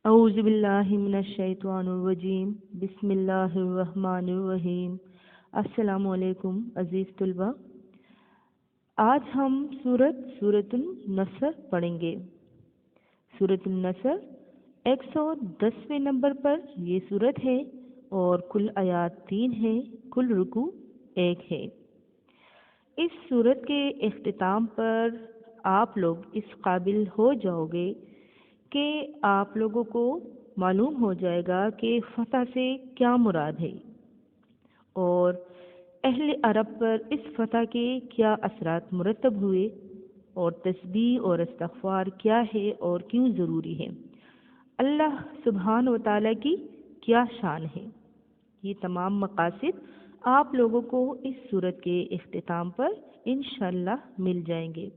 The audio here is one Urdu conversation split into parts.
اعوذ باللہ من الشیطان الرجیم بسم اللہ الرحمن الرحیم۔ السلام علیکم عزیز طلبہ، آج ہم سورۃ النصر پڑھیں گے۔ سورۃ النصر 110ویں نمبر پر یہ سورت ہے اور کل آیات 3 ہیں، کل رکوع 1 ہے۔ اس سورت کے اختتام پر آپ لوگ اس قابل ہو جاؤ گے کہ آپ لوگوں کو معلوم ہو جائے گا کہ فتح سے کیا مراد ہے اور اہل عرب پر اس فتح کے کیا اثرات مرتب ہوئے اور تسبیح اور استغفار کیا ہے اور کیوں ضروری ہے، اللہ سبحانہ و تعالیٰ کی کیا شان ہے۔ یہ تمام مقاصد آپ لوگوں کو اس سورت کے اختتام پر انشاءاللہ مل جائیں گے۔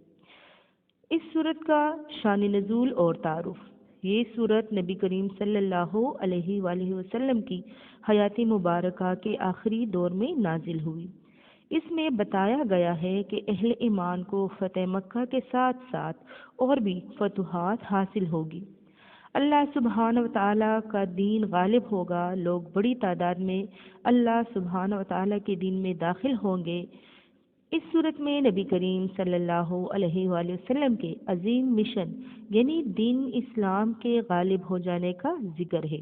اس سورت کا شان نزول اور تعارف۔ یہ سورت نبی کریم صلی اللہ علیہ وآلہ وسلم کی حیات مبارکہ کے آخری دور میں نازل ہوئی۔ اس میں بتایا گیا ہے کہ اہل ایمان کو فتح مکہ کے ساتھ ساتھ اور بھی فتوحات حاصل ہوگی۔ اللہ سبحانہ و تعالیٰ کا دین غالب ہوگا، لوگ بڑی تعداد میں اللہ سبحانہ و تعالیٰ کے دین میں داخل ہوں گے۔ اس صورت میں نبی کریم صلی اللہ علیہ وآلہ وسلم کے عظیم مشن یعنی دین اسلام کے غالب ہو جانے کا ذکر ہے۔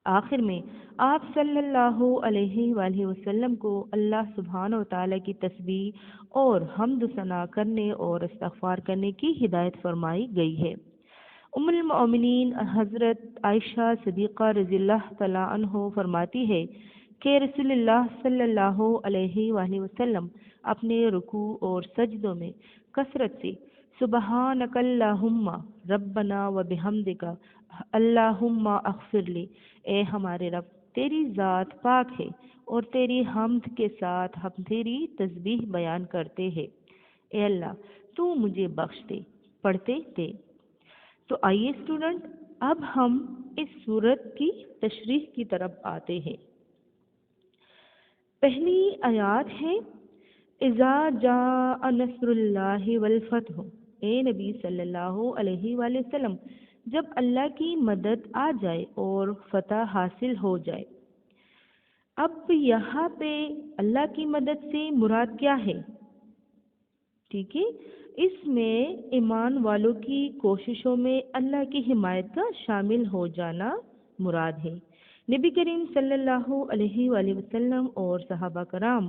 آخر میں آپ صلی اللہ علیہ وآلہ وسلم کو اللہ سبحانہ و تعالیٰ کی تسبیح اور حمد و ثنا کرنے اور استغفار کرنے کی ہدایت فرمائی گئی ہے۔ ام المؤمنین حضرت عائشہ صدیقہ رضی اللہ تعالیٰ عنہ فرماتی ہے کہ رسول اللہ صلی اللہ علیہ وآلہ وسلم اپنے رکوع اور سجدوں میں کثرت سے سبحانک اللہم ربنا و بحمدک اللہم اغفر لی، اے ہمارے رب تیری ذات پاک ہے اور تیری حمد کے ساتھ ہم تیری تسبیح بیان کرتے ہیں، اے اللہ تو مجھے بخش دے، پڑھتے تھے۔ تو آئیے اسٹوڈنٹ، اب ہم اس سورت کی تشریح کی طرف آتے ہیں۔ پہلی آیات ہے اذا جاء نصر اللہ والفتح، اے نبی صلی اللہ علیہ وآلہ وسلم جب اللہ کی مدد آ جائے اور فتح حاصل ہو جائے۔ اب یہاں پہ اللہ کی مدد سے مراد کیا ہے؟ ٹھیک ہے، اس میں ایمان والوں کی کوششوں میں اللہ کی حمایت کا شامل ہو جانا مراد ہے۔ نبی کریم صلی اللہ علیہ وآلہ وسلم اور صحابہ کرام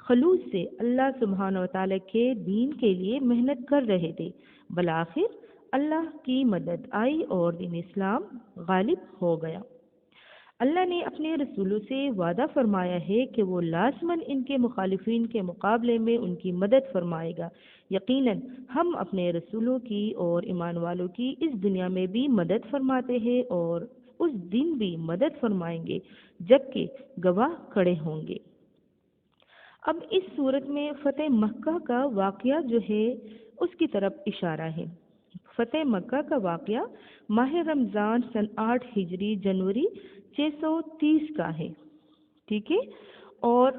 خلوص سے اللہ سبحانہ و تعالیٰ کے دین کے لیے محنت کر رہے تھے، بالآخر اللہ کی مدد آئی اور دین اسلام غالب ہو گیا۔ اللہ نے اپنے رسولوں سے وعدہ فرمایا ہے کہ وہ لازماً ان کے مخالفین کے مقابلے میں ان کی مدد فرمائے گا۔ یقیناً ہم اپنے رسولوں کی اور ایمان والوں کی اس دنیا میں بھی مدد فرماتے ہیں اور اس دن بھی مدد فرمائیں گے جبکہ گواہ کھڑے ہوں گے۔ اب اس صورت میں فتح مکہ کا واقعہ جو ہے اس کی طرف اشارہ ہے۔ فتح مکہ کا واقعہ ماہ رمضان سن 8 ہجری جنوری 630 کا ہے، ٹھیک ہے، اور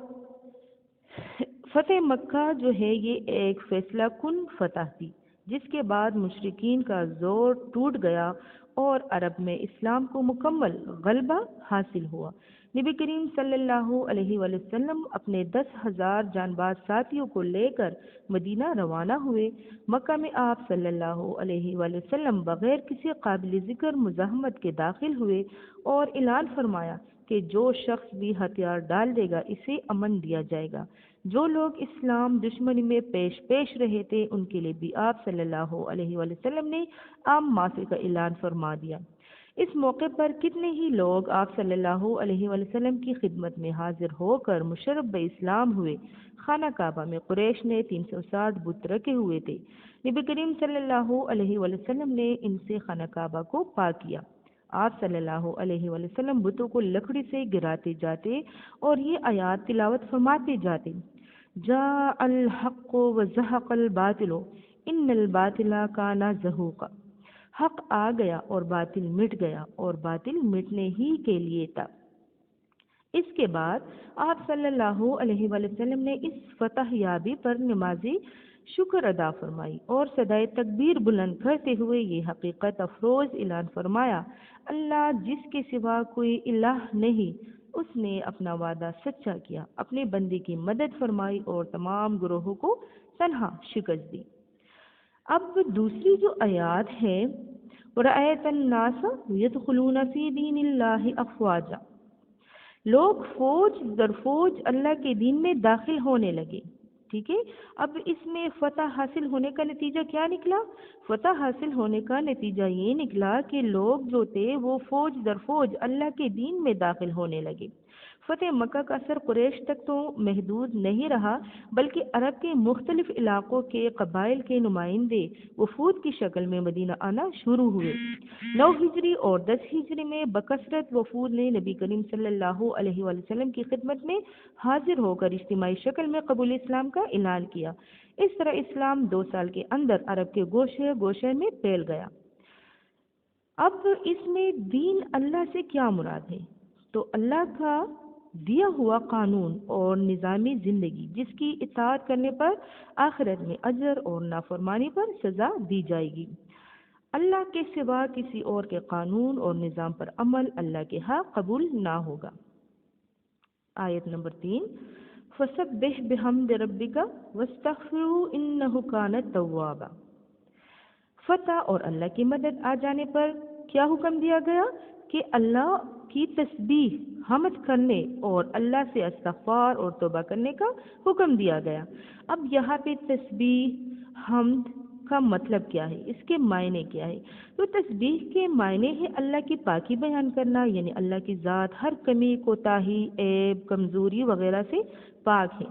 فتح مکہ جو ہے یہ ایک فیصلہ کن فتح تھی جس کے بعد مشرکین کا زور ٹوٹ گیا اور عرب میں اسلام کو مکمل غلبہ حاصل ہوا۔ نبی کریم صلی اللہ علیہ وآلہ وسلم اپنے 10,000 جانباز ساتھیوں کو لے کر مدینہ روانہ ہوئے۔ مکہ میں آپ صلی اللہ علیہ وآلہ وسلم بغیر کسی قابل ذکر مزاحمت کے داخل ہوئے اور اعلان فرمایا کہ جو شخص بھی ہتھیار ڈال دے گا اسے امن دیا جائے گا۔ جو لوگ اسلام دشمنی میں پیش رہے تھے ان کے لیے بھی آپ صلی اللہ علیہ وآلہ وسلم نے عام معافی کا اعلان فرما دیا۔ اس موقع پر کتنے ہی لوگ آپ صلی اللہ علیہ وآلہ وسلم کی خدمت میں حاضر ہو کر مشرف بے اسلام ہوئے۔ خانہ کعبہ میں قریش نے 360 بت رکھے ہوئے تھے۔ نبی کریم صلی اللہ علیہ وآلہ وسلم نے ان سے خانہ کعبہ کو پاک کیا۔ آپ صلی اللہ علیہ وآلہ وسلم بتوں کو لکڑی سے گراتے جاتے اور یہ آیات تلاوت فرماتے جاتے، جاء الحق وزہق الباطل ان الباطل کان زہوقا، حق آ گیا اور باطل مٹ گیا اور باطل مٹنے ہی کے لیے تھا۔ اس کے بعد آپ صلی اللہ علیہ وآلہ وسلم نے اس فتح یابی پر نمازی شکر ادا فرمائی اور صدائے تکبیر بلند کرتے ہوئے یہ حقیقت افروز اعلان فرمایا، اللہ جس کے سوا کوئی الہ نہیں، اس نے اپنا وعدہ سچا کیا، اپنے بندے کی مدد فرمائی اور تمام گروہوں کو تنہا شکست دی۔ اب دوسری جو آیات ہے، وَرَأَيْتَ النَّاسَ يَدْخُلُونَ فِي دِينِ اللَّهِ أَفْوَاجًا، لوگ فوج در فوج اللہ کے دین میں داخل ہونے لگے۔ ٹھیک ہے، اب اس میں فتح حاصل ہونے کا نتیجہ کیا نکلا؟ فتح حاصل ہونے کا نتیجہ یہ نکلا کہ لوگ جو تھے وہ فوج در فوج اللہ کے دین میں داخل ہونے لگے۔ فتح مکہ کا اثر قریش تک تو محدود نہیں رہا، بلکہ عرب کے مختلف علاقوں کے قبائل کے نمائندے وفود کی شکل میں مدینہ آنا شروع ہوئے۔ 9 ہجری اور 10 ہجری میں بکثرت وفود نے نبی کریم صلی اللہ علیہ وآلہ وسلم کی خدمت میں حاضر ہو کر اجتماعی شکل میں قبول اسلام کا اعلان کیا۔ اس طرح اسلام 2 سال کے اندر عرب کے گوشے گوشے میں پھیل گیا۔ اب اس میں دین اللہ سے کیا مراد ہے؟ تو اللہ کا دیا ہوا قانون اور نظامی زندگی جس کی اطاعت کرنے پر آخرت میں اجر اور نافرمانی پر سزا دی جائے گی۔ اللہ کے سوا کسی اور کے قانون اور نظام پر عمل اللہ کے ہاں قبول نہ ہوگا۔ آیت نمبر 3، فَسَبِّحْ بِحَمْدِ رَبِّكَ وَاسْتَغْفِرْهُ إِنَّهُ كَانَ تَوَّابًا۔ فتح اور اللہ کی مدد آ جانے پر کیا حکم دیا گیا کہ اللہ کی تسبیح حمد کرنے اور اللہ سے استغفار اور توبہ کرنے کا حکم دیا گیا۔ اب یہاں پہ تسبیح حمد کا مطلب کیا ہے، اس کے معنی کیا ہے؟ تو تسبیح کے معنی ہے اللہ کی پاکی بیان کرنا، یعنی اللہ کی ذات ہر کمی، کوتاہی، عیب، کمزوری وغیرہ سے پاک ہے۔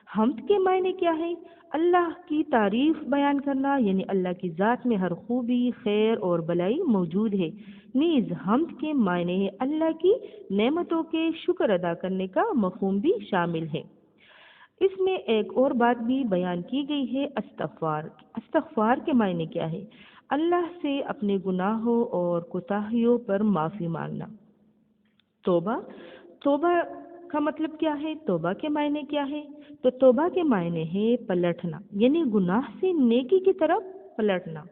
حمد کے معنی کیا ہے؟ اللہ کی تعریف بیان کرنا، یعنی اللہ کی ذات میں ہر خوبی، خیر اور بلائی موجود ہے۔ نیز حمد کے معنی ہے اللہ کی نعمتوں کے شکر ادا کرنے کا مفہوم بھی شامل ہے۔ اس میں ایک اور بات بھی بیان کی گئی ہے، استغفار۔ استغفار کے معنی کیا ہے؟ اللہ سے اپنے گناہوں اور کوتاہیوں پر معافی مانگنا۔ توبہ، توبہ کا مطلب کیا ہے؟ توبہ کے معنی کیا ہے؟ تو توبہ کے معنی ہے پلٹنا، یعنی گناہ سے نیکی کی طرف پلٹنا۔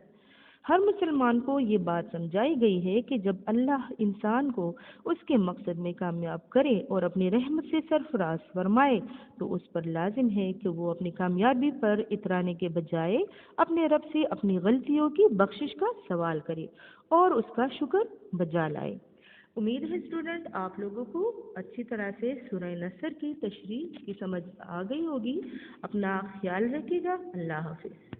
ہر مسلمان کو یہ بات سمجھائی گئی ہے کہ جب اللہ انسان کو اس کے مقصد میں کامیاب کرے اور اپنی رحمت سے سرفراز فرمائے تو اس پر لازم ہے کہ وہ اپنی کامیابی پر اترانے کے بجائے اپنے رب سے اپنی غلطیوں کی بخشش کا سوال کرے اور اس کا شکر بجا لائے۔ امید ہے اسٹوڈنٹ آپ لوگوں کو اچھی طرح سے سورہ نصر کی تشریح کی سمجھ آ گئی ہوگی۔ اپنا خیال رکھیے گا۔ اللہ حافظ۔